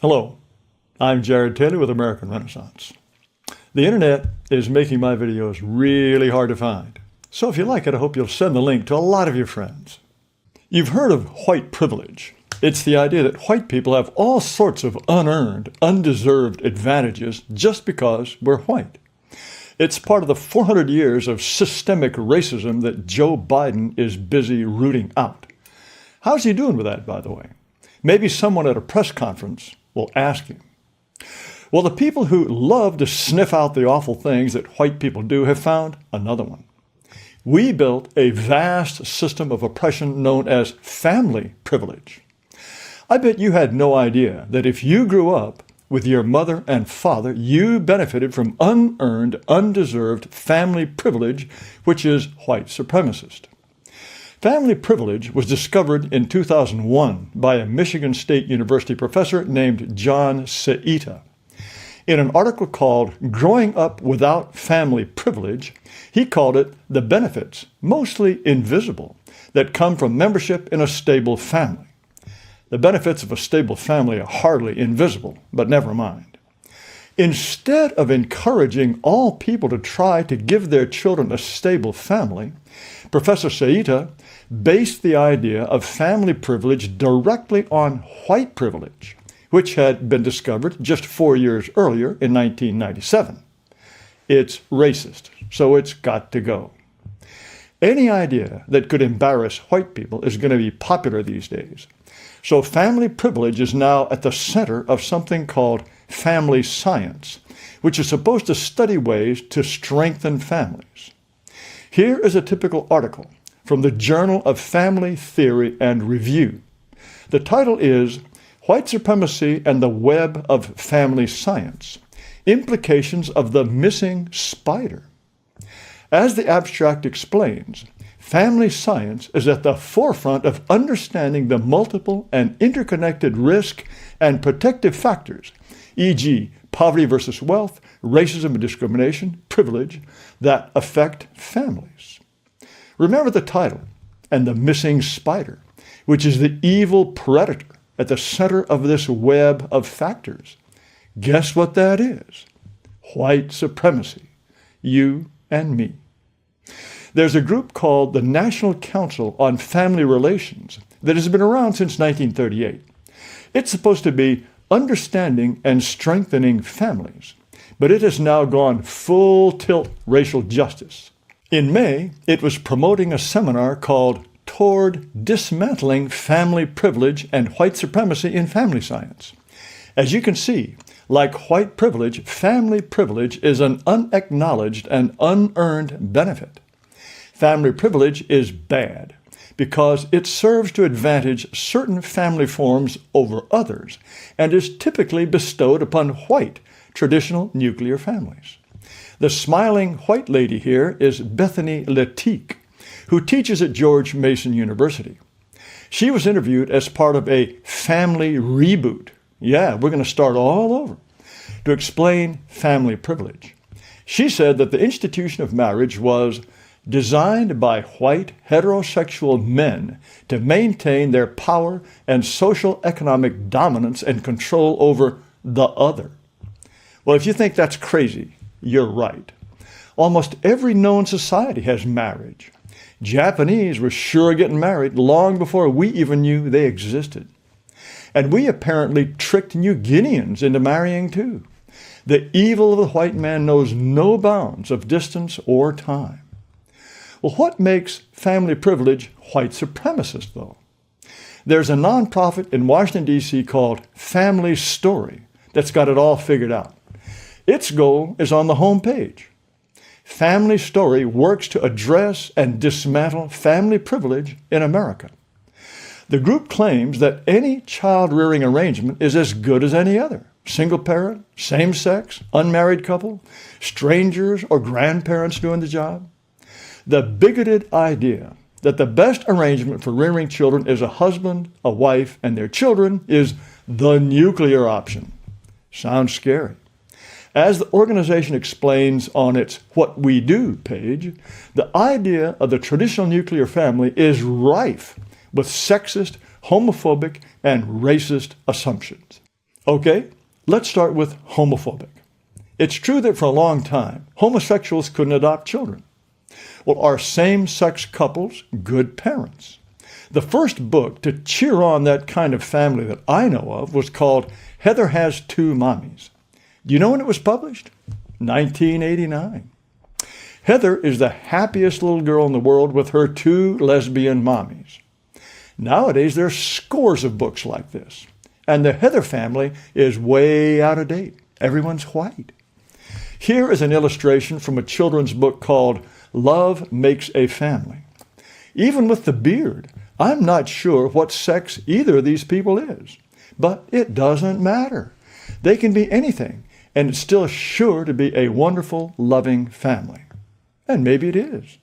Hello, I'm Jared Taylor with American Renaissance. The internet is making my videos really hard to find. So if you like it, I hope you'll send the link to a lot of your friends. You've heard of white privilege. It's the idea that white people have all sorts of unearned, undeserved advantages just because we're white. It's part of the 400 years of systemic racism that Joe Biden is busy rooting out. How's he doing with that, by the way? Maybe someone at a press conference will ask him. Well, the people who love to sniff out the awful things that white people do have found another one. We built a vast system of oppression known as family privilege. I bet you had no idea that if you grew up with your mother and father, you benefited from unearned, undeserved family privilege, which is white supremacist. Family privilege was discovered in 2001 by a Michigan State University professor named John Saita. In an article called Growing Up Without Family Privilege, he called it the benefits, mostly invisible, that come from membership in a stable family. The benefits of a stable family are hardly invisible, but never mind. Instead of encouraging all people to try to give their children a stable family, Professor Saita based the idea of family privilege directly on white privilege, which had been discovered just 4 years earlier in 1997. It's racist, so it's got to go. Any idea that could embarrass white people is going to be popular these days. So family privilege is now at the center of something called family science, which is supposed to study ways to strengthen families. Here is a typical article from the Journal of Family Theory and Review. The title is White Supremacy and the Web of Family Science, Implications of the Missing Spider. As the abstract explains, family science is at the forefront of understanding the multiple and interconnected risk and protective factors, e.g., poverty versus wealth, racism and discrimination, privilege, that affect families. Remember the title, and the missing spider, which is the evil predator at the center of this web of factors. Guess what that is? White supremacy. You and me. There's a group called the National Council on Family Relations that has been around since 1938. It's supposed to be understanding and strengthening families, but it has now gone full tilt racial justice. In May, it was promoting a seminar called Toward Dismantling Family Privilege and White Supremacy in Family Science. As you can see, like white privilege, family privilege is an unacknowledged and unearned benefit. Family privilege is bad because it serves to advantage certain family forms over others and is typically bestowed upon white, traditional nuclear families. The smiling white lady here is Bethany Letique, who teaches at George Mason University. She was interviewed as part of a family reboot. Yeah, we're going to start all over to explain family privilege. She said that the institution of marriage was designed by white heterosexual men to maintain their power and social economic dominance and control over the other. Well, if you think that's crazy, you're right. Almost every known society has marriage. Japanese were sure getting married long before we even knew they existed. And we apparently tricked New Guineans into marrying too. The evil of the white man knows no bounds of distance or time. Well, what makes family privilege white supremacist, though? There's a nonprofit in Washington, D.C. called Family Story that's got it all figured out. Its goal is on the home page. Family Story works to address and dismantle family privilege in America. The group claims that any child-rearing arrangement is as good as any other. Single parent, same-sex, unmarried couple, strangers or grandparents doing the job. The bigoted idea that the best arrangement for rearing children is a husband, a wife, and their children is the nuclear option. Sounds scary. As the organization explains on its What We Do page, the idea of the traditional nuclear family is rife with sexist, homophobic, and racist assumptions. Okay, let's start with homophobic. It's true that for a long time, homosexuals couldn't adopt children. Well, are same-sex couples good parents? The first book to cheer on that kind of family that I know of was called Heather Has Two Mommies. Do you know when it was published? 1989. Heather is the happiest little girl in the world with her two lesbian mommies. Nowadays, there are scores of books like this, and the Heather family is way out of date. Everyone's white. Here is an illustration from a children's book called Love Makes a Family. Even with the beard, I'm not sure what sex either of these people is, but it doesn't matter. They can be anything, and it's still sure to be a wonderful, loving family. And maybe it is.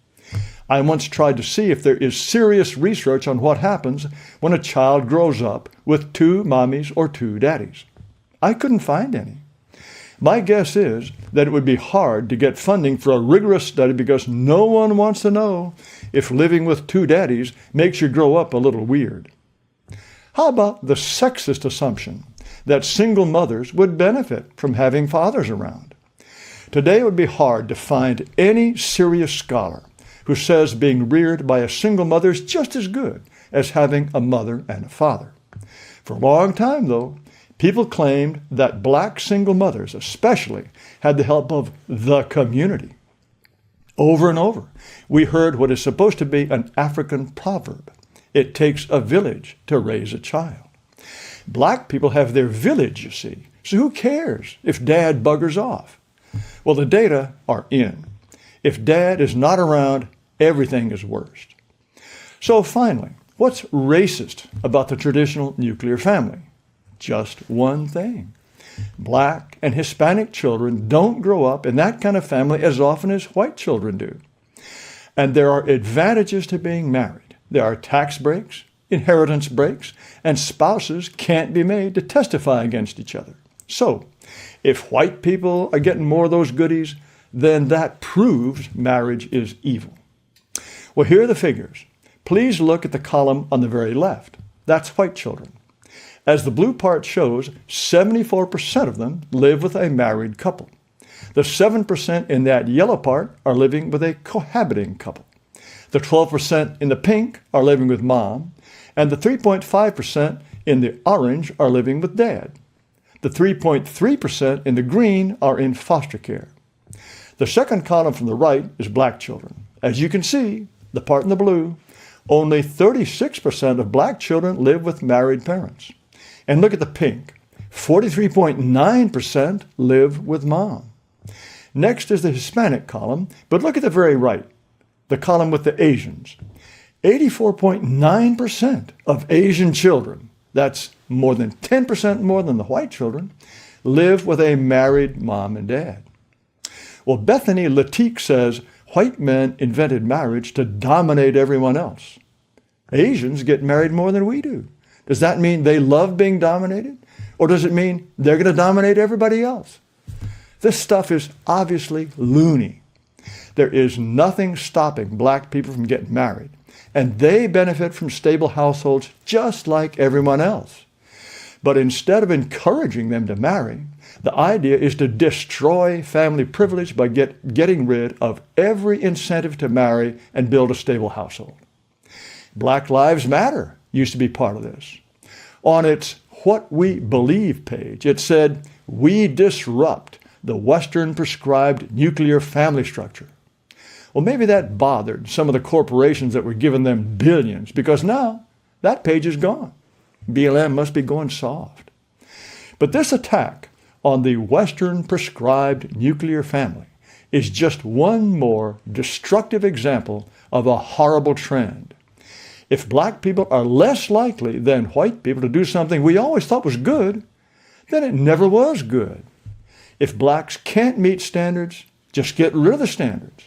I once tried to see if there is serious research on what happens when a child grows up with two mommies or two daddies. I couldn't find any. My guess is that it would be hard to get funding for a rigorous study because no one wants to know if living with two daddies makes you grow up a little weird. How about the sexist assumption that single mothers would benefit from having fathers around? Today it would be hard to find any serious scholar who says being reared by a single mother is just as good as having a mother and a father. For a long time, though, people claimed that black single mothers especially had the help of the community. Over and over, we heard what is supposed to be an African proverb. It takes a village to raise a child. Black people have their village, you see, so who cares if dad buggers off? Well, the data are in. If dad is not around, everything is worse. So finally, what's racist about the traditional nuclear family? Just one thing. Black and Hispanic children don't grow up in that kind of family as often as white children do. And there are advantages to being married. There are tax breaks, inheritance breaks, and spouses can't be made to testify against each other. So, if white people are getting more of those goodies, then that proves marriage is evil. Well, here are the figures. Please look at the column on the very left. That's white children. As the blue part shows, 74% of them live with a married couple. The 7% in that yellow part are living with a cohabiting couple. The 12% in the pink are living with mom, and the 3.5% in the orange are living with dad. The 3.3% in the green are in foster care. The second column from the right is black children. As you can see, the part in the blue, only 36% of black children live with married parents. And look at the pink. 43.9% live with mom. Next is the Hispanic column, but look at the very right, the column with the Asians. 84.9% of Asian children, that's more than 10% more than the white children, live with a married mom and dad. Well, Bethany Latique says white men invented marriage to dominate everyone else. Asians get married more than we do. Does that mean they love being dominated? Or does it mean they're going to dominate everybody else? This stuff is obviously loony. There is nothing stopping black people from getting married, and they benefit from stable households just like everyone else. But instead of encouraging them to marry, the idea is to destroy family privilege by getting rid of every incentive to marry and build a stable household. Black Lives Matter used to be part of this. On its What We Believe page, it said, "We disrupt the Western prescribed nuclear family structure." Well, maybe that bothered some of the corporations that were giving them billions, because now that page is gone. BLM must be going soft. But this attack on the Western prescribed nuclear family is just one more destructive example of a horrible trend. If black people are less likely than white people to do something we always thought was good, then it never was good. If blacks can't meet standards, just get rid of the standards.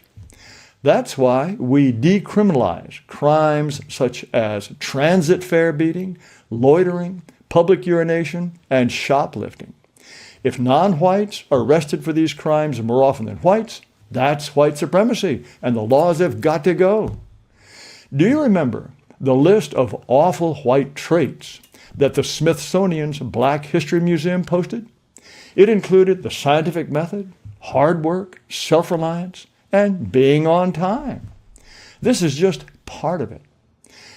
That's why we decriminalize crimes such as transit fare beating, loitering, public urination, and shoplifting. If non-whites are arrested for these crimes more often than whites, that's white supremacy, and the laws have got to go. Do you remember the list of awful white traits that the Smithsonian's Black History Museum posted? It included the scientific method, hard work, self-reliance, and being on time. This is just part of it.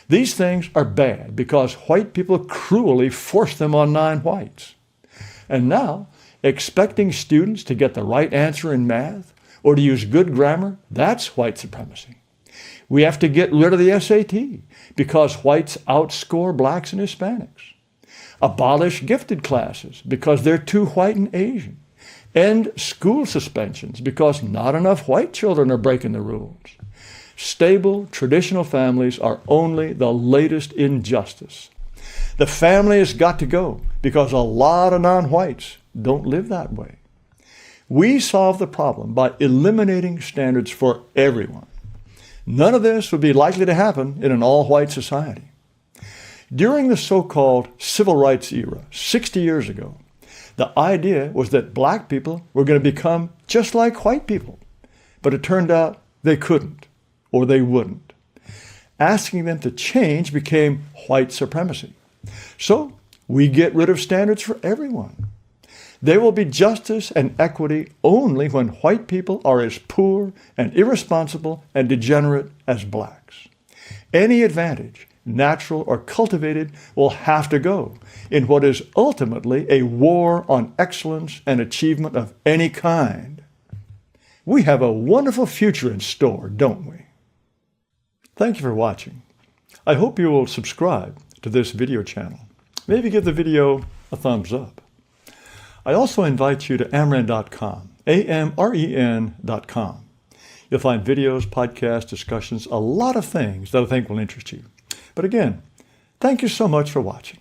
These things are bad because white people cruelly force them on non-whites. And now, expecting students to get the right answer in math or to use good grammar, that's white supremacy. We have to get rid of the SAT because whites outscore blacks and Hispanics. Abolish gifted classes because they're too white and Asian. End school suspensions because not enough white children are breaking the rules. Stable, traditional families are only the latest injustice. The family has got to go because a lot of non-whites don't live that way. We solve the problem by eliminating standards for everyone. None of this would be likely to happen in an all-white society. During the so-called civil rights era, 60 years ago, the idea was that black people were going to become just like white people. But it turned out they couldn't, or they wouldn't. Asking them to change became white supremacy. So we get rid of standards for everyone. There will be justice and equity only when white people are as poor and irresponsible and degenerate as blacks. Any advantage, natural or cultivated, will have to go in what is ultimately a war on excellence and achievement of any kind. We have a wonderful future in store, don't we? Thank you for watching. I hope you will subscribe to this video channel. Maybe give the video a thumbs up. I also invite you to amren.com, AMREN.com. You'll find videos, podcasts, discussions, a lot of things that I think will interest you. But again, thank you so much for watching.